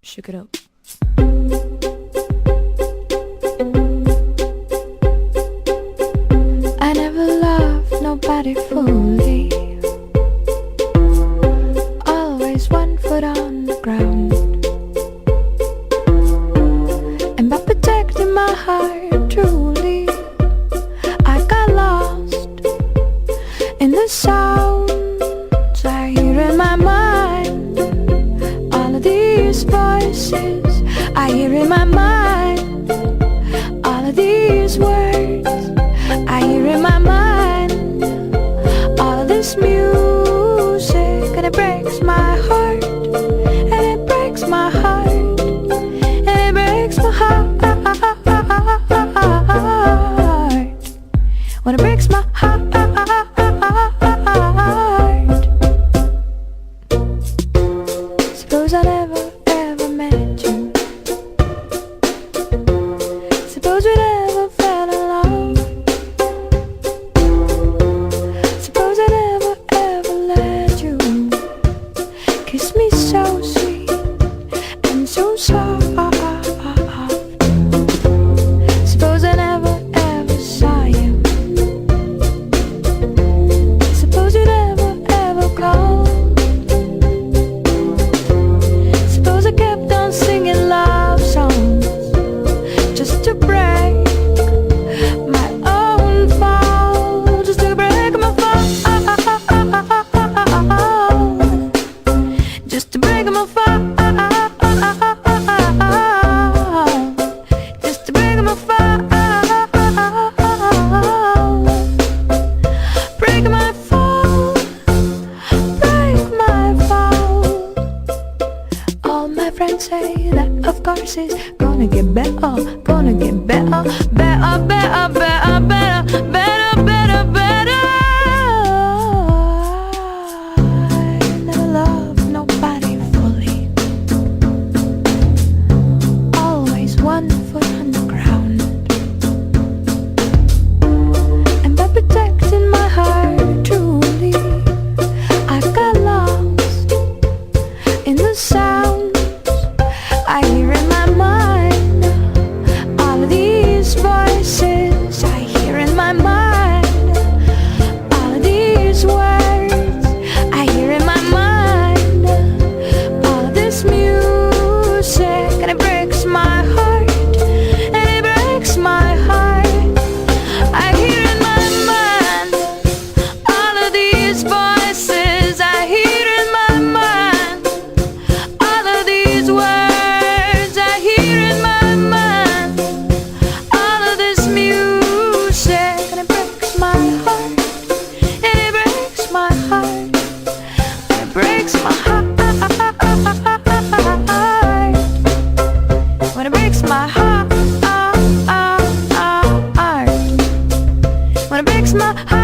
Shook it up. I never loved nobody fully. Always one foot on the ground. And by protecting my heart truly, I got lost in the sounds I hear in my mind. All of these voices I hear in my mind. All of these words I hear in my mind. All of this music, and it breaks my heart. And it breaks my heart. And it breaks my heart. When it breaks my heart. Suppose I never ever met you. Suppose we never fell in love. Suppose I never ever let you kiss me so sweet and so soft. Suppose I never ever saw you. Suppose you never ever called. Suppose I kept on singing love songs just to break my own fall, just to break my fall, just to break my fall, just to break my fall, break my fall, break my fall. All my friends say that of course it's gonna get better, gonna get better, better, better, better, better, better, better, better. I never loved nobody fully. Always one foot on the ground. And by protecting my heart truly, I got lost in the sounds I hear in my mind. All of these voices I hear in my mind. All of these words I hear in my mind. All of this music, and it breaks my heart. And it breaks my heart. I hear in my mind. All of these voices I hear in my mind. All of these words I hear in my mind. All of this music, and it breaks my heart. And it breaks my heart. And it breaks my heart. When it breaks my heart. When it breaks my heart.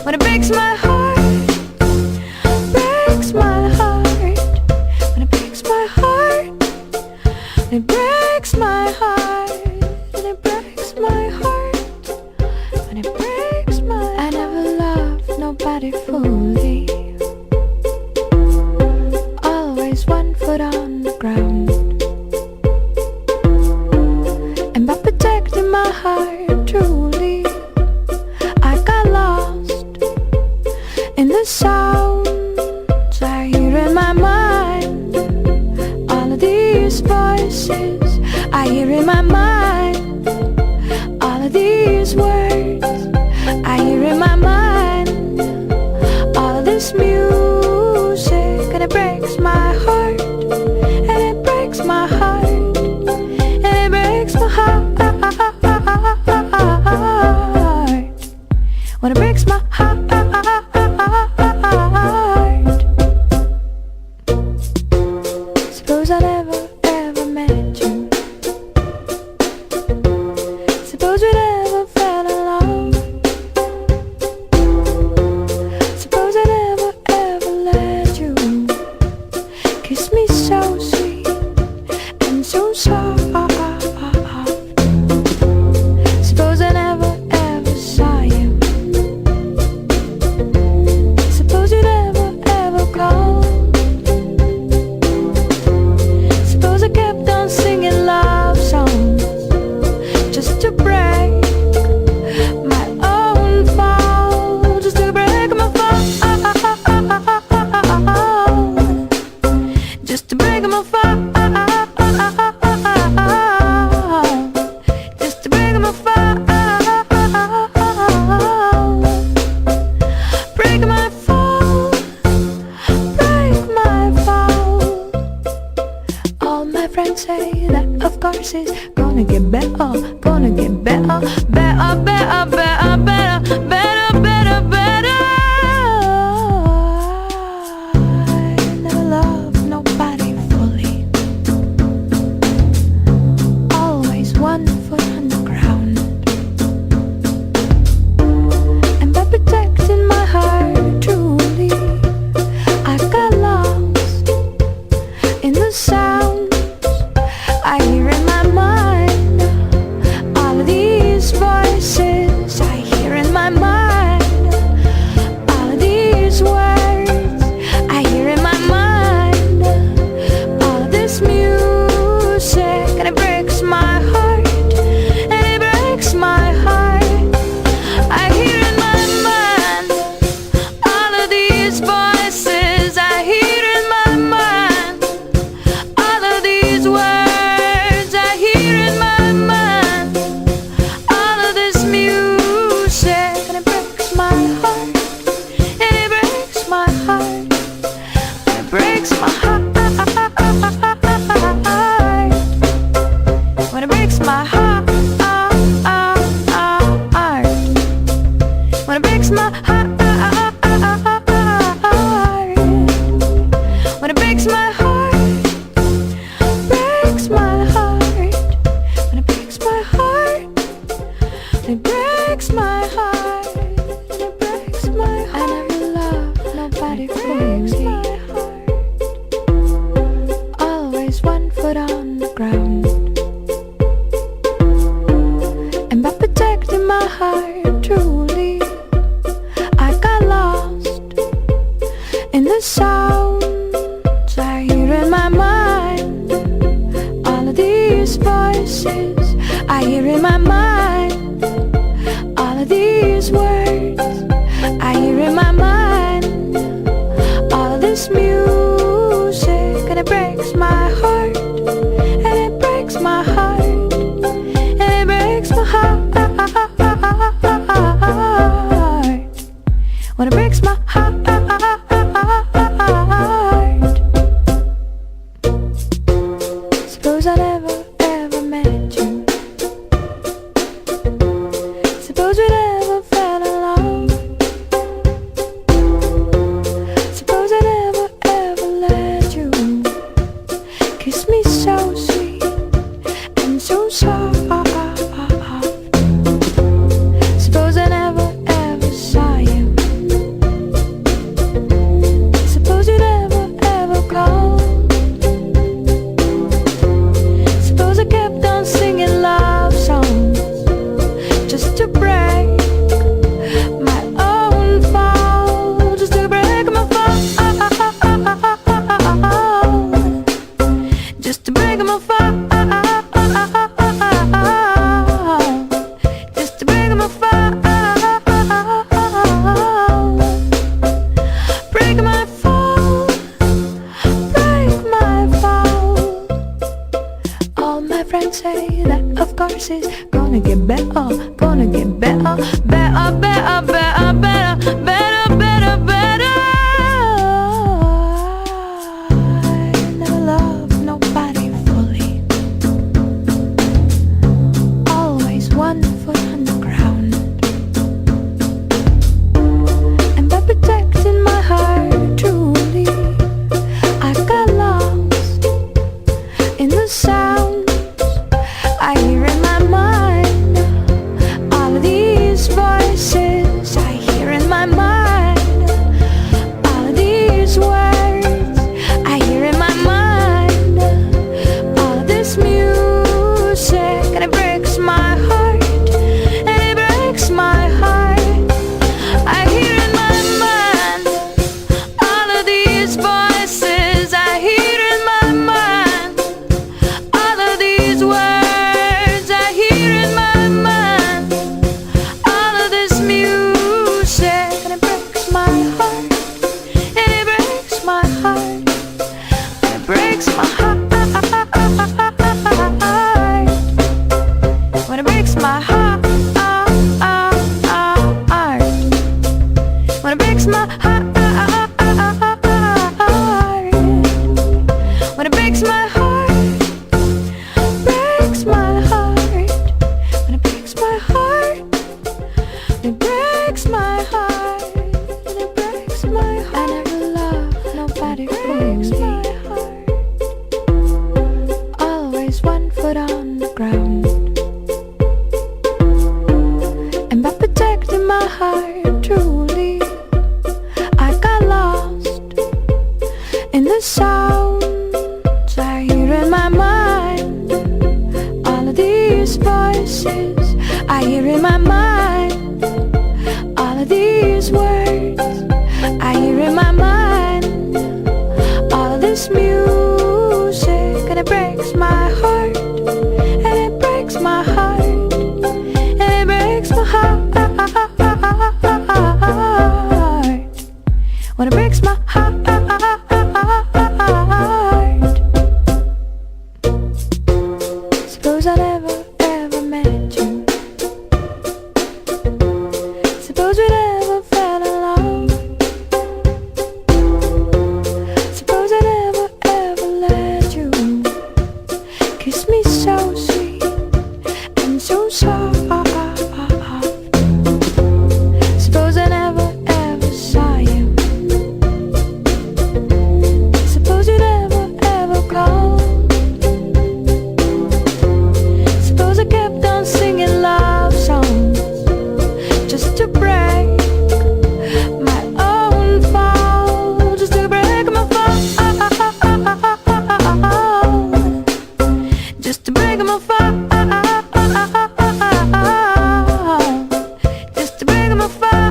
When it breaks my heart. Breaks my heart. When it breaks my heart. It breaks my heart. And it breaks my heart. When it breaks my. I never loved nobody fully. Always one foot on the ground. And by protecting my heart truly, I got lost in the sounds I hear in my mind. All of these voices I hear in my mind. All of these words I hear in my mind. All of this music, and it breaks my heart. And it breaks my heart. And it breaks my heart. When it breaks my heart. Suppose I never ever met you. Suppose we never fell in love. courses. Gonna get better, gonna get better, better, better, better, better, better, better, better. I never loved nobody fully. Always one foot on the ground. And by protecting my heart truly, I got lost in the sounds I hear in my mind. All of these voices I hear in my mind. All of these words I hear in my mind. All of this music, and it breaks my heart, and it breaks my heart. I hear in my mind. All of these voices I hear in my mind. All of these words I hear in my mind. All of this music, and it breaks my heart, and it breaks my heart, and it breaks my heart. When it breaks my heart, when it breaks my heart, when it breaks my heart, breaks my heart, when it breaks my heart, it breaks my heart, and it breaks my heart. I never loved nobody fully. Always one foot on the ground. And by protecting my heart truly, I got lost in the sounds I hear in my mind. All of these voices I hear in my mind. All of these words I hear in my mind. All of this music, and it breaks my heart, and it breaks my heart, and it breaks my heart. When it breaks my heart. Suppose I never ever met you. Suppose we never fell in love. Suppose I never ever let you kiss me so sweet and so soft. Suppose I never ever saw you. Suppose you never ever called. Suppose I kept on singing love songs just to break my own fall, just to break my fall, just to break my fall, just to break my fall, break my fall, break my fall. All my friends say that of course it's gonna get better, gonna get better, better, better, better, better, better, better, better. I never loved nobody fully. Always one foot on the ground. And by protecting my heart truly, I got lost in the sounds I hear in my mind. All of these voices I hear in my mind. All of these words I hear in my mind. All of this music, and it breaks my heart, and it breaks my heart. I hear in my mind. All of these voices I hear in my mind. All of these words I hear in my mind. All of this music, and it breaks my heart, and it breaks my heart, and it breaks my heart. When it breaks my heart, when it breaks my heart, when it breaks my heart, breaks Always one foot on the ground. And by protecting my heart truly, I got lost in the sounds I hear in my mind. All of these voices I hear in my mind. All of these words I hear in my mind. All of this music, and it breaks my heart. And it breaks my heart. And it breaks my heart. When it breaks my heart. Suppose I never ever met you. Suppose we never fell in love. Suppose I never ever let you kiss me so sweet and so soft. Suppose I never ever saw you. Suppose you never ever called. Suppose I kept on singing love songs just to break my own fall, just to break my fall, just to break my fall, just to break my fall,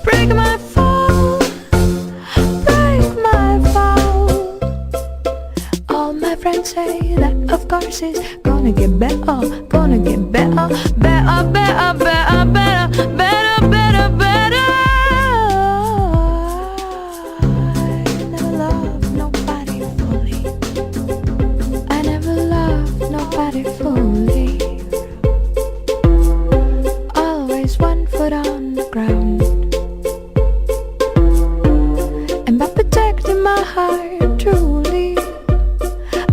break my fall, break my fall. All my friends say that of course it's gonna get better, gonna get better, better, better, better, better, better, better, better. I never loved nobody fully. I never loved nobody fully. Always one foot on the ground. And by protecting my heart truly,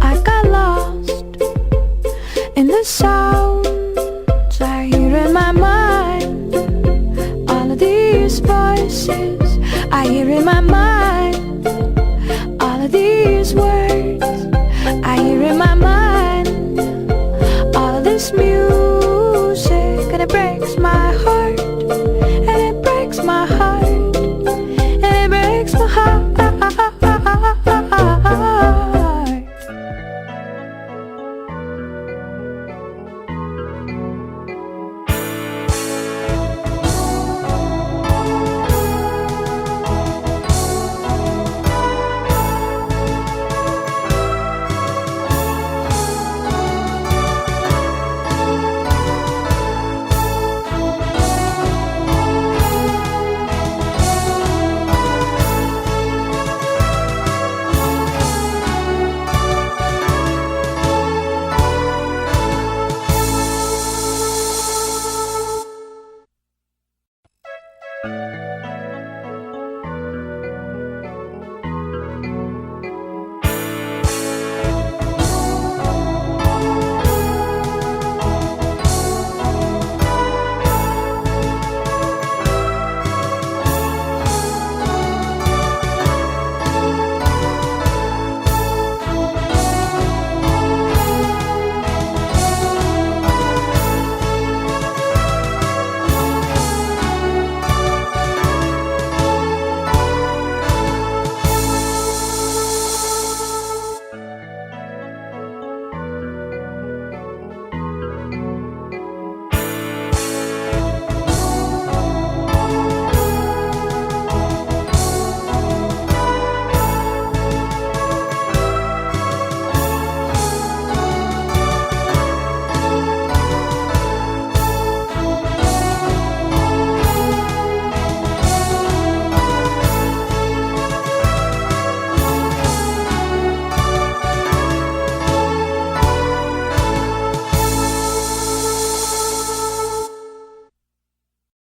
I got lost in the sounds I hear in my mind. All of these voices I hear in my mind. All of these words I hear in my mind. All of this music, and it breaks my heart. And it breaks my heart. And it breaks my heart.